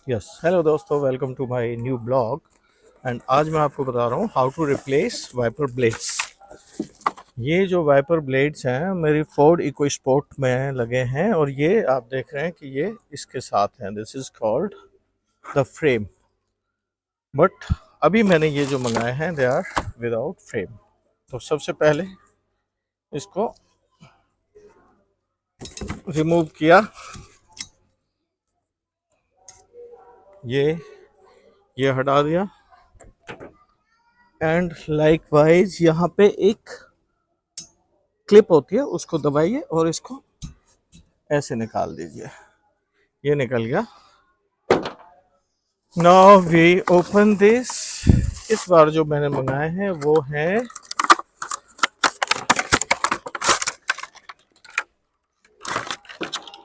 Yes hello दोस्तों, welcome to my new blog. And आज मैं आपको बता रहा हूँ how to replace wiper blades. ये जो वाइपर ब्लेड्स हैं मेरी फोर्ड इको स्पोर्ट में लगे हैं और ये आप देख रहे हैं कि ये इसके साथ हैं। This is called the frame. But अभी मैंने ये जो मंगाए हैं दे आर विदाउट फ्रेम। तो सबसे पहले इसको रिमूव किया, ये हटा दिया एंड लाइकवाइज यहाँ पे एक क्लिप होती है उसको दबाइए और इसको ऐसे निकाल दीजिए। ये निकल गया। Now we open this. इस बार जो मैंने मंगाए हैं वो हैं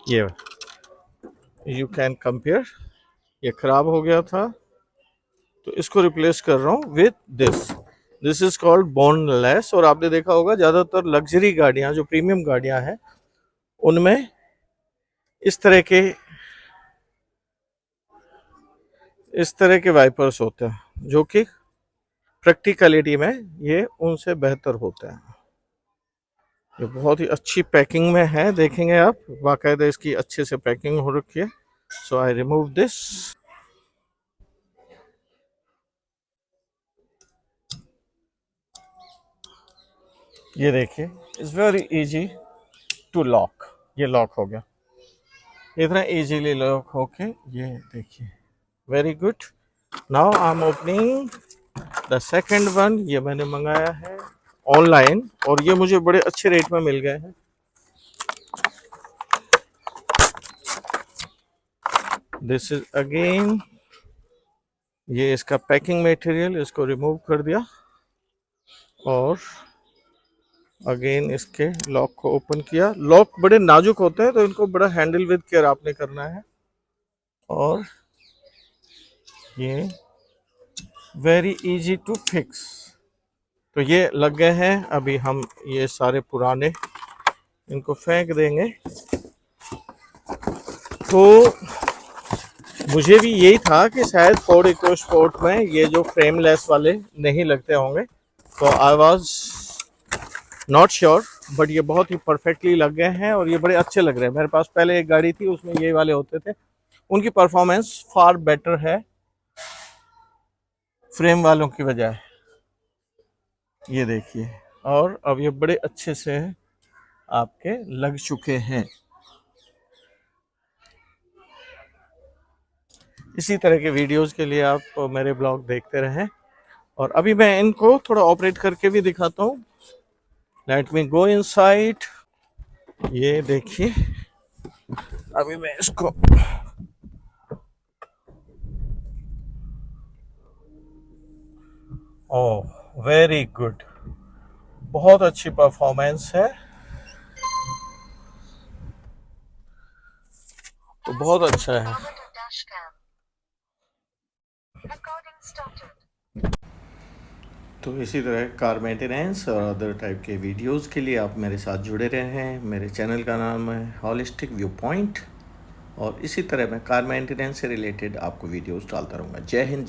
ये, यू कैन कंपेयर। ये खराब हो गया था तो इसको रिप्लेस कर रहा हूँ with this. This is called boneless. और आपने देखा होगा ज़्यादातर लग्जरी गाड़ियाँ जो प्रीमियम गाड़ियाँ हैं उनमें इस तरह के वाइपर्स होते हैं जो कि प्रैक्टिकलिटी में ये उनसे बेहतर होते हैं। ये बहुत ही अच्छी पैकिंग में है, देखेंगे आप, बाकायदा इसकी अच्छे से पैकिंग हो रखी है। So I remove this. ये देखिए, it's very easy to lock. ये लॉक हो गया इतना इजीली लॉक होके। ये देखिए, very good. Now I am opening the second one. ये मैंने मंगाया है ऑनलाइन और ये मुझे बड़े अच्छे रेट में मिल गए हैं। दिस इज अगेन, ये इसका पैकिंग मटेरियल, इसको रिमूव कर दिया और अगेन इसके लॉक को ओपन किया। लॉक बड़े नाजुक होते हैं तो इनको बड़ा हैंडल विद केयर आपने करना है। और ये वेरी इजी टू फिक्स। तो ये लग गए हैं। अभी हम ये सारे पुराने इनको फेंक देंगे। तो मुझे भी यही था कि शायद फोर्ड इको स्पोर्ट में ये जो फ्रेमलेस वाले नहीं लगते होंगे, तो I was not sure, but ये बहुत ही परफेक्टली लग गए हैं और ये बड़े अच्छे लग रहे हैं। मेरे पास पहले एक गाड़ी थी उसमें ये वाले होते थे, उनकी परफॉर्मेंस फार बेटर है फ्रेम वालों की बजाय। ये देखिए, और अब ये बड़े अच्छे से आपके लग चुके हैं। इसी तरह के वीडियोस के लिए आप मेरे ब्लॉग देखते रहें। और अभी मैं इनको थोड़ा ऑपरेट करके भी दिखाता हूँ। Let me go inside. ये देखिए, अभी मैं इसको ओह वेरी गुड, बहुत अच्छी परफॉर्मेंस है। तो बहुत अच्छा है। तो इसी तरह कार मेंटेनेंस और अदर टाइप के वीडियोस के लिए आप मेरे साथ जुड़े रहें। मेरे चैनल का नाम है हॉलिस्टिक व्यू पॉइंट और इसी तरह मैं कार मेंटेनेंस से रिलेटेड आपको वीडियोस डालता रहूँगा। जय हिंद।